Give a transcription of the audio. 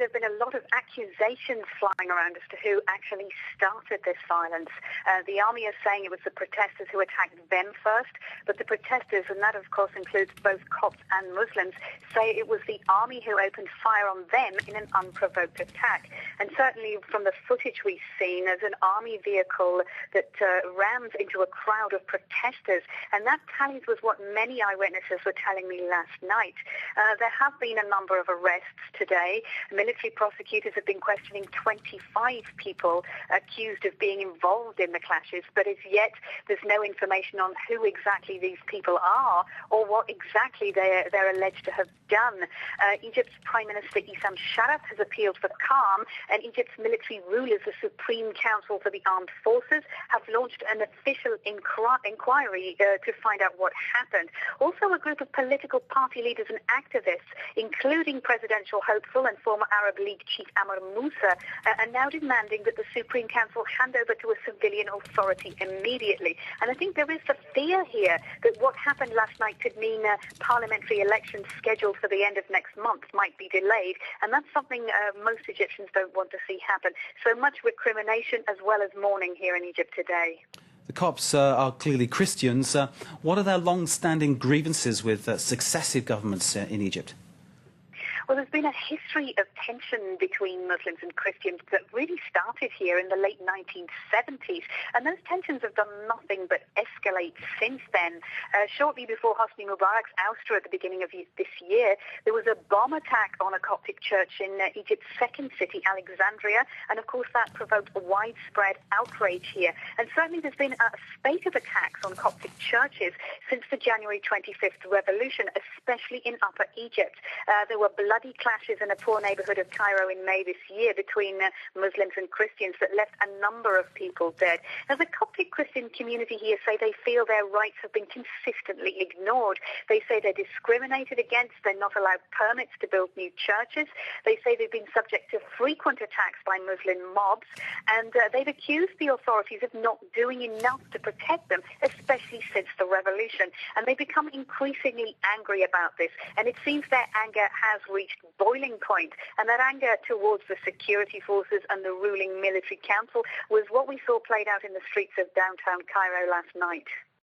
there have been a lot of accusations flying around as to who actually started this violence. The army is saying it was the protesters who attacked them first, but the protesters, and that of course includes both Copts and Muslims, say it was the army who opened fire on them in an unprovoked attack. And certainly from the footage we've seen, there's an army vehicle that rams into a crowd of protesters, and that tallies with what many eyewitnesses were telling me last night. There have been a number of arrests today. Military prosecutors have been questioning 25 people accused of being involved in the clashes, but as yet there's no information on who exactly these people are or what exactly they're alleged to have done. Egypt's Prime Minister Issam Sharaf has appealed for calm, and Egypt's military rulers, the Supreme Council for the Armed Forces, have launched an official inquiry to find out what happened. Also, a group of political party leaders and activists, including presidential hopeful and former Arab League chief Amr Moussa, are now demanding that the Supreme Council hand over to a civilian authority immediately. And I think there is the fear here that what happened last night could mean parliamentary elections scheduled for the end of next month might be delayed, and that's something most Egyptians don't want to see happen. So much recrimination as well as mourning here in Egypt today. The Copts are clearly Christians. What are their long-standing grievances with successive governments in Egypt? Well, there's been a history of tension between Muslims and Christians that really started here in the late 1970s, and those tensions have done nothing but escalate since then. Shortly before Hosni Mubarak's ouster at the beginning of this year, there was a bomb attack on a Coptic church in Egypt's second city, Alexandria, and of course that provoked a widespread outrage here. And certainly there's been a spate of attacks on Coptic churches since the January 25th revolution, especially in Upper Egypt. There were bloody clashes in a poor neighborhood of Cairo in May this year between Muslims and Christians that left a number of people dead. Now, the Coptic Christian community here say they feel their rights have been consistently ignored. They say they're discriminated against, they're not allowed permits to build new churches. They say they've been subject to frequent attacks by Muslim mobs, and they've accused the authorities of not doing enough to protect them, especially since the revolution. And they become increasingly angry about this, and it seems their anger has reached boiling point, and that anger towards the security forces and the ruling military council was what we saw played out in the streets of downtown Cairo last night.